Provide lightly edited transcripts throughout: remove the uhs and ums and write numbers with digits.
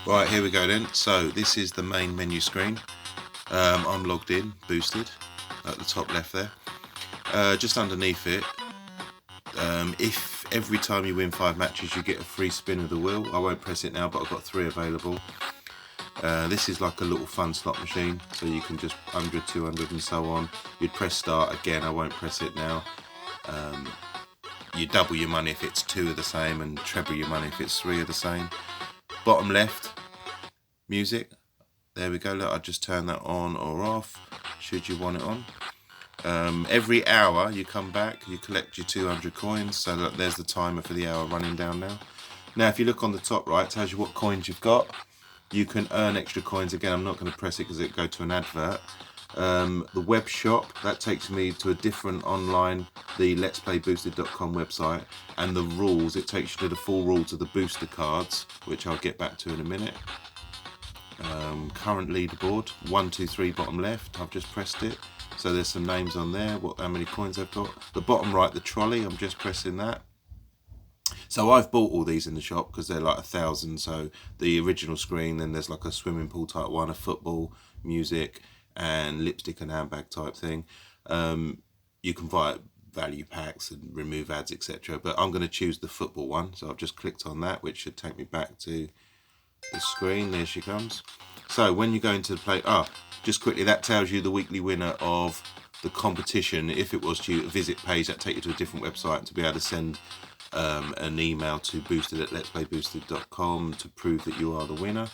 Right, here we go then. So this is the main menu screen. I'm logged in, boosted, at the top left there. Just underneath it, if every time you win 5 matches you get a free spin of the wheel. I won't press it now, but I've got 3 available. This is like a little fun slot machine, so you can just 100, 200 and so on. You'd press start again, I won't press it now. You double your money if it's 2 of the same and treble your money if it's 3 of the same. Bottom left, music. There we go, look, I just turn that on or off should you want it on. Every hour you come back, you collect your 200 coins, so that there's the timer for the hour running down now. Now if you look on the top right, it tells you what coins you've got. You can earn extra coins. Again, I'm not going to press it because it'll go to an advert. The web shop, that takes me to a different online, the letsplayboosted.com website, and the rules, it takes you to the full rules of the booster cards, which I'll get back to in a minute. Current leaderboard, 1, 2, 3, bottom left, I've just pressed it. So there's some names on there, how many coins I've got. The bottom right, the trolley, I'm just pressing that. So I've bought all these in the shop because they're like 1,000. So the original screen, then there's like a swimming pool type one, a football, music, and lipstick and handbag type thing. You can buy value packs and remove ads, etc. But I'm going to choose the football one. So I've just clicked on that, which should take me back to the screen. There she comes. So when you go into the play, just quickly, that tells you the weekly winner of the competition. If it was to a visit page, that take you to a different website to be able to send an email to boosted@letsplayboosted.com to prove that you are the winner.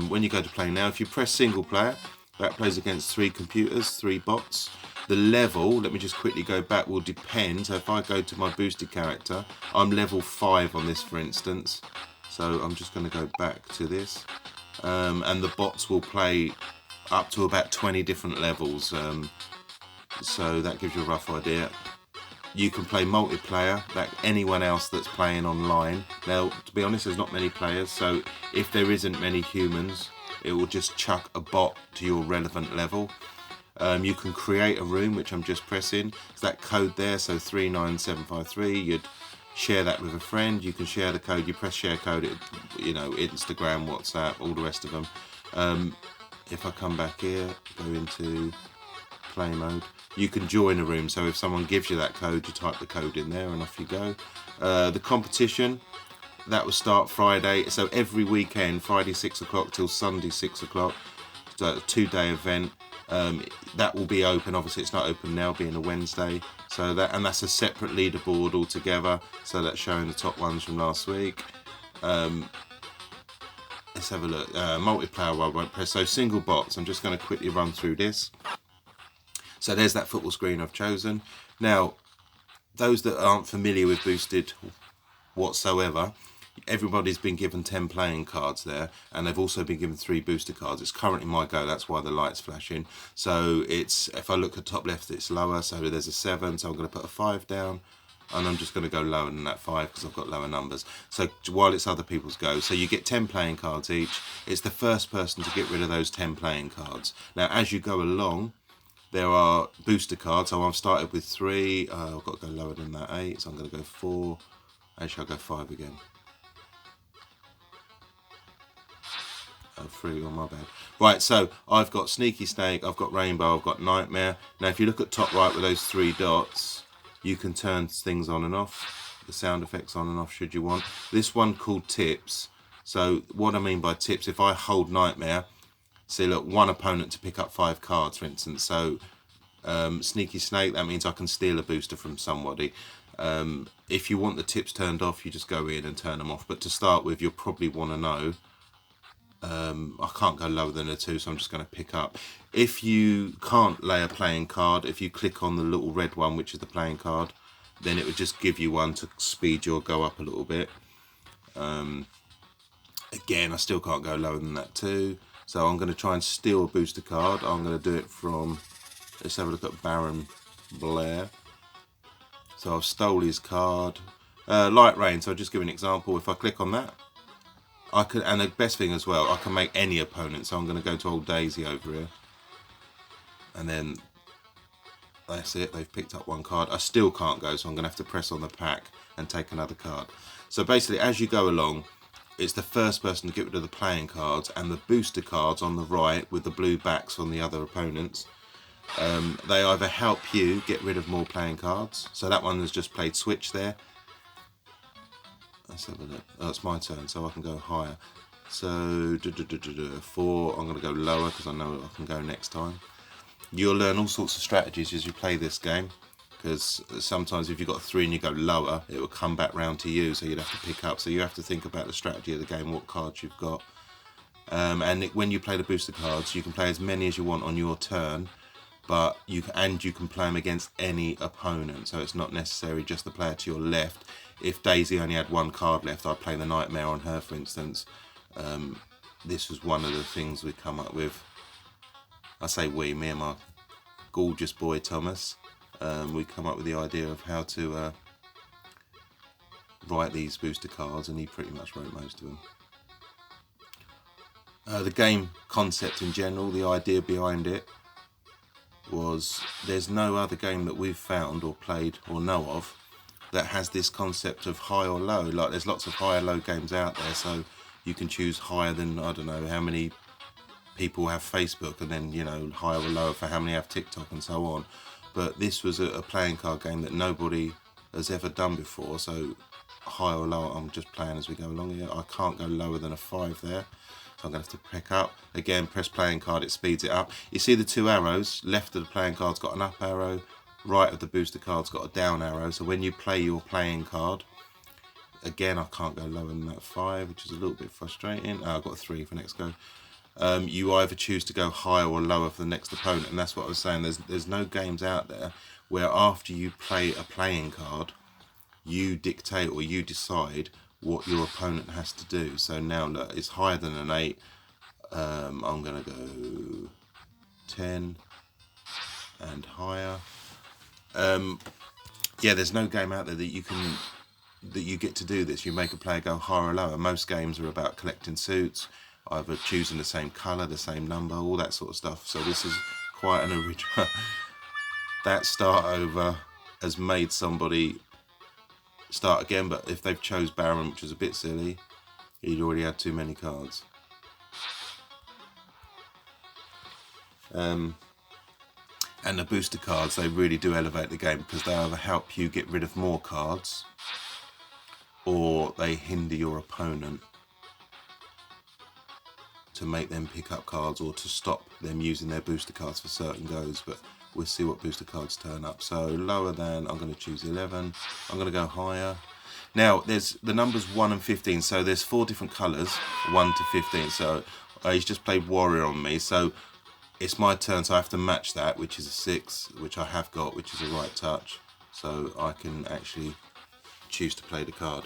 When you go to play now, if you press single player, that plays against 3 computers, 3 bots. The level, let me just quickly go back, will depend. So if I go to my boosted character, I'm level 5 on this, for instance. So I'm just going to go back to this. And the bots will play up to about 20 different levels. So that gives you a rough idea. You can play multiplayer, like anyone else that's playing online. Now, to be honest, there's not many players, so if there isn't many humans, it will just chuck a bot to your relevant level. You can create a room, which I'm just pressing. It's that code there, so 39753. You'd share that with a friend. You can share the code. You press share code, Instagram, WhatsApp, all the rest of them. If I come back here, go into play mode, you can join a room. So if someone gives you that code, you type the code in there and off you go. The competition, that will start Friday. So every weekend, Friday 6 o'clock till Sunday 6 o'clock. So a 2-day event. That will be open. Obviously it's not open now, being a Wednesday. So that's a separate leaderboard altogether. So that's showing the top ones from last week. Let's have a look. Multiplayer, I won't press. So single bots, I'm just going to quickly run through this. So there's that football screen I've chosen. Now, those that aren't familiar with Boosted whatsoever, everybody's been given 10 playing cards there, and they've also been given 3 booster cards. It's currently my go, that's why the light's flashing. So if I look at top left, it's lower, so there's a 7, so I'm going to put a 5 down, and I'm just going to go lower than that 5 because I've got lower numbers. So while it's other people's go, so you get 10 playing cards each. It's the first person to get rid of those 10 playing cards. Now, as you go along, there are booster cards. So I've started with 3. I've got to go lower than that 8. So I'm going to go 4. Actually, I'll go 5 again. 3 on my bad. Right, so I've got Sneaky Snake, I've got Rainbow, I've got Nightmare. Now, if you look at top right with those 3 dots, you can turn things on and off, the sound effects on and off should you want. This one called Tips. So what I mean by tips, if I hold Nightmare, see, look, 1 opponent to pick up 5 cards, for instance. So Sneaky Snake, that means I can steal a booster from somebody. If you want the tips turned off, you just go in and turn them off. But to start with, you'll probably want to know. I can't go lower than a 2, so I'm just going to pick up. If you can't lay a playing card, if you click on the little red one, which is the playing card, then it would just give you one to speed your go up a little bit. Again, I still can't go lower than that 2. So I'm going to try and steal a booster card. I'm going to do it from, let's have a look at Baron Blair. So I've stole his card. Light Rain, so I'll just give an example. If I click on that, I could, and the best thing as well, I can make any opponent. So I'm going to go to Old Daisy over here. And then that's it, they've picked up 1 card. I still can't go, so I'm going to have to press on the pack and take another card. So basically, as you go along, it's the first person to get rid of the playing cards, and the booster cards on the right with the blue backs on the other opponents. They either help you get rid of more playing cards. So that one has just played switch there. Let's have a look. Oh, it's my turn, so I can go higher. So 4. I'm going to go lower because I know I can go next time. You'll learn all sorts of strategies as you play this game, because sometimes if you've got 3 and you go lower, it will come back round to you, so you'd have to pick up. So you have to think about the strategy of the game, what cards you've got. And when you play the booster cards, you can play as many as you want on your turn, but you can play them against any opponent. So it's not necessarily just the player to your left. If Daisy only had 1 card left, I'd play the Nightmare on her, for instance. This was one of the things we come up with. I say we, me and my gorgeous boy Thomas. We come up with the idea of how to write these booster cards, and he pretty much wrote most of them. The game concept in general, the idea behind it was there's no other game that we've found or played or know of that has this concept of high or low. Like, there's lots of high or low games out there, so you can choose higher than, I don't know how many people have Facebook, and then, you know, higher or lower for how many have TikTok and so on. But this was a playing card game that nobody has ever done before, so high or low, I'm just playing as we go along here. I can't go lower than a 5 there, so I'm going to have to pick up. Again, press playing card, it speeds it up. You see the 2 arrows, left of the playing card's got an up arrow, right of the booster card's got a down arrow, so when you play your playing card, again, I can't go lower than that 5, which is a little bit frustrating. Oh, I've got a 3 for next go. You either choose to go higher or lower for the next opponent, and that's what I was saying. There's no games out there where after you play a playing card, you dictate or you decide what your opponent has to do. So now look, it's higher than an 8. I'm gonna go 10 and higher. Yeah, there's no game out there that you get to do this. You make a player go higher or lower. Most games are about collecting suits, either choosing the same colour, the same number, all that sort of stuff. So this is quite an original. That start over has made somebody start again, but if they've chose Baron, which is a bit silly, he'd already had too many cards. And the booster cards, they really do elevate the game, because they either help you get rid of more cards or they hinder your opponent to make them pick up cards, or to stop them using their booster cards for certain goes. But we'll see what booster cards turn up. So lower than, I'm going to choose 11. I'm going to go higher. Now there's the numbers 1 and 15, so there's 4 different colours, 1 to 15. So he's just played warrior on me, so it's my turn, so I have to match that, which is a 6, which I have got, which is a right touch, so I can actually choose to play the card.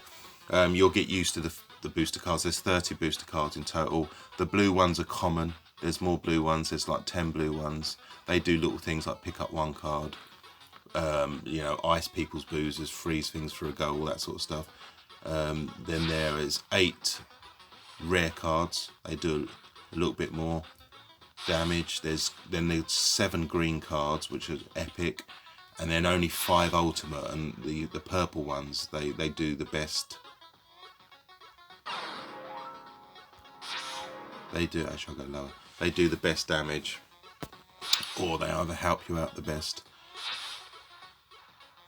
You'll get used to the booster cards. There's 30 booster cards in total. The blue ones are common. There's more blue ones. There's like 10 blue ones. They do little things like pick up 1 card, you know, ice people's boozers, freeze things for a go, all that sort of stuff. Then there is 8 rare cards. They do a little bit more damage. Then there's 7 green cards, which are epic, and then only 5 ultimate, and the purple ones, they do the best. They do, actually I'll go lower. They do the best damage, or they either help you out the best.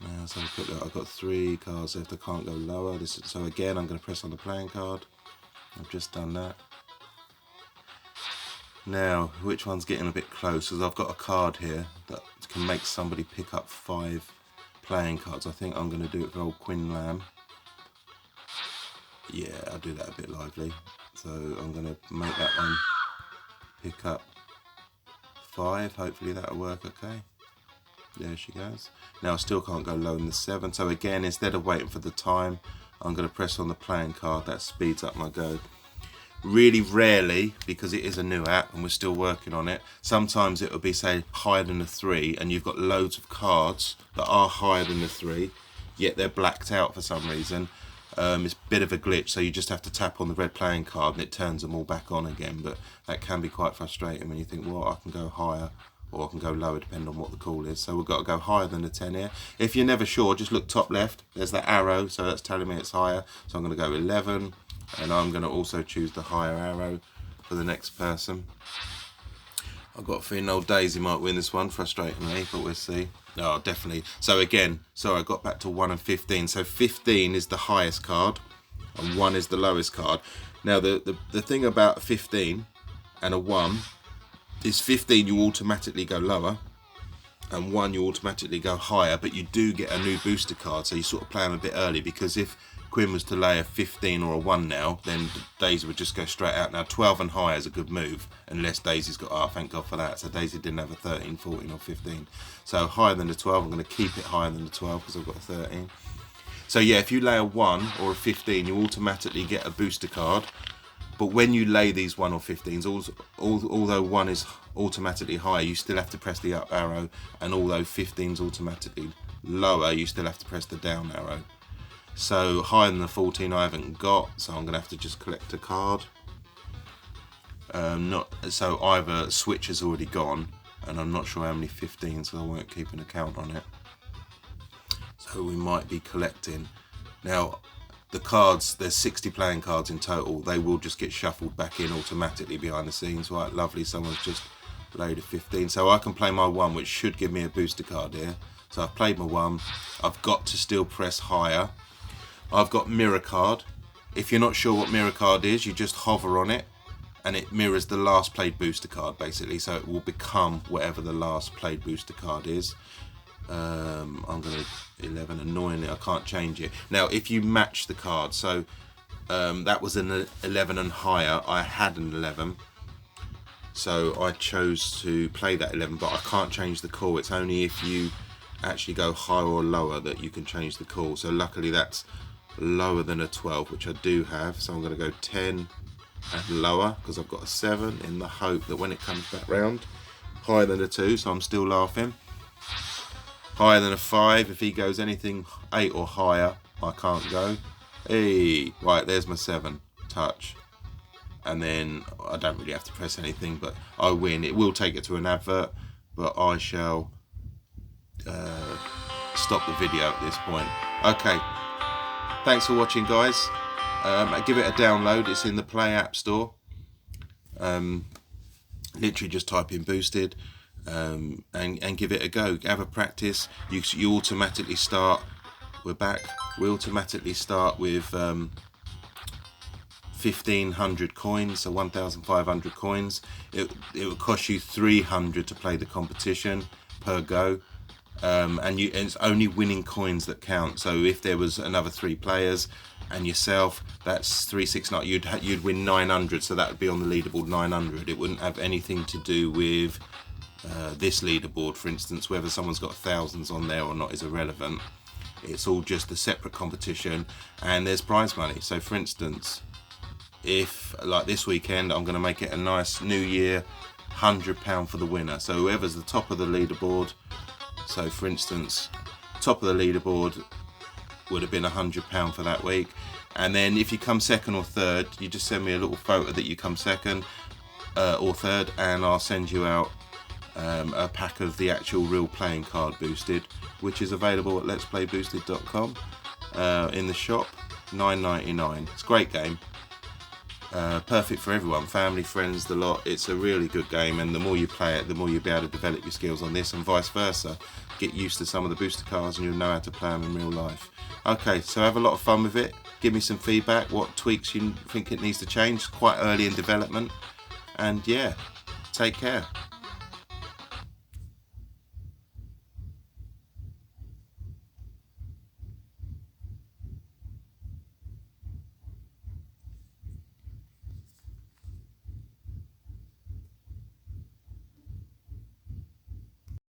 Now let's have a quick look. I've got 3 cards left. I can't go lower. So again, I'm going to press on the playing card. I've just done that. Now, which one's getting a bit close? Because I've got a card here that can make somebody pick up 5 playing cards. I think I'm going to do it for old Quinn Lamb. Yeah, I'll do that a bit lively. So I'm going to make that one pick up 5. Hopefully that'll work okay. There she goes. Now I still can't go lower than the 7. So again, instead of waiting for the time, I'm going to press on the playing card. That speeds up my go. Really rarely, because it is a new app and we're still working on it, sometimes it will be, say, higher than a 3, and you've got loads of cards that are higher than the 3, yet they're blacked out for some reason. It's a bit of a glitch, so you just have to tap on the red playing card and it turns them all back on again. But that can be quite frustrating when you think, well, I can go higher or I can go lower depending on what the call is. So we've got to go higher than the 10 here. If you're never sure, just look top left. There's that arrow, so that's telling me it's higher. So I'm going to go 11. And I'm going to also choose the higher arrow for the next person. I've got a feeling old Daisy might win this one, frustratingly, but we'll see. No, definitely. So again, sorry, I got back to 1 and 15. So 15 is the highest card and 1 is the lowest card. Now the thing about 15 and a 1 is 15 you automatically go lower and 1 you automatically go higher, but you do get a new booster card, so you sort of play them a bit early, because if Quinn was to lay a 15 or a 1 now, then Daisy would just go straight out. Now 12 and higher is a good move, unless Daisy's got, oh thank God for that, so Daisy didn't have a 13, 14 or 15. So higher than the 12, I'm going to keep it higher than the 12 because I've got a 13. So yeah, if you lay a 1 or a 15, you automatically get a booster card. But when you lay these 1 or 15s, although 1 is automatically higher, you still have to press the up arrow, and although 15's automatically lower, you still have to press the down arrow. So higher than the 14 I haven't got, so I'm going to have to just collect a card. So either switch has already gone, and I'm not sure how many 15s, so I won't keep an account on it. So we might be collecting. Now, the cards, there's 60 playing cards in total. They will just get shuffled back in automatically behind the scenes. Right, lovely, someone's just laid a 15. So I can play my 1, which should give me a booster card here. So I've played my 1. I've got to still press higher. I've got mirror card. If you're not sure what mirror card is, you just hover on it and it mirrors the last played booster card, basically. So it will become whatever the last played booster card is. I'm going to 11, annoyingly I can't change it. Now if you match the card, so that was an 11 and higher, I had an 11, so I chose to play that 11, but I can't change the call. It's only if you actually go higher or lower that you can change the call. So luckily that's lower than a 12, which I do have, so I'm going to go 10 and lower because I've got a 7, in the hope that when it comes back round, higher than a 2, so I'm still laughing. Higher than a 5, if he goes anything 8 or higher, I can't go. Hey, right, there's my 7, touch. And then I don't really have to press anything, but I win. It will take it to an advert, but I shall stop the video at this point. Okay, thanks for watching, guys. Give it a download, it's in the Play App Store. Literally just type in Boosted. And give it a go. Have a practice. You automatically start. We're back. We automatically start with 1,500 coins, so 1,500 coins. It will cost you 300 to play the competition per go, and it's only winning coins that count. So if there was another 3 players and yourself, that's 369. You'd win 900. So that would be on the leaderboard 900. It wouldn't have anything to do with this leaderboard, for instance. Whether someone's got thousands on there or not is irrelevant. It's all just a separate competition, and there's prize money. So for instance, if like this weekend, I'm going to make it a nice New Year £100 for the winner. So whoever's the top of the leaderboard, so for instance, top of the leaderboard would have been £100 for that week. And then if you come second or third, you just send me a little photo that you come second or third, and I'll send you out a pack of the actual real playing card Boosted, which is available at letsplayboosted.com in the shop, $9.99. It's a great game, perfect for everyone, family, friends, the lot. It's a really good game, and the more you play it, the more you'll be able to develop your skills on this, and vice versa. Get used to some of the booster cards and you'll know how to play them in real life. Okay, so have a lot of fun with it. Give me some feedback, what tweaks you think it needs to change. It's quite early in development, and yeah, take care.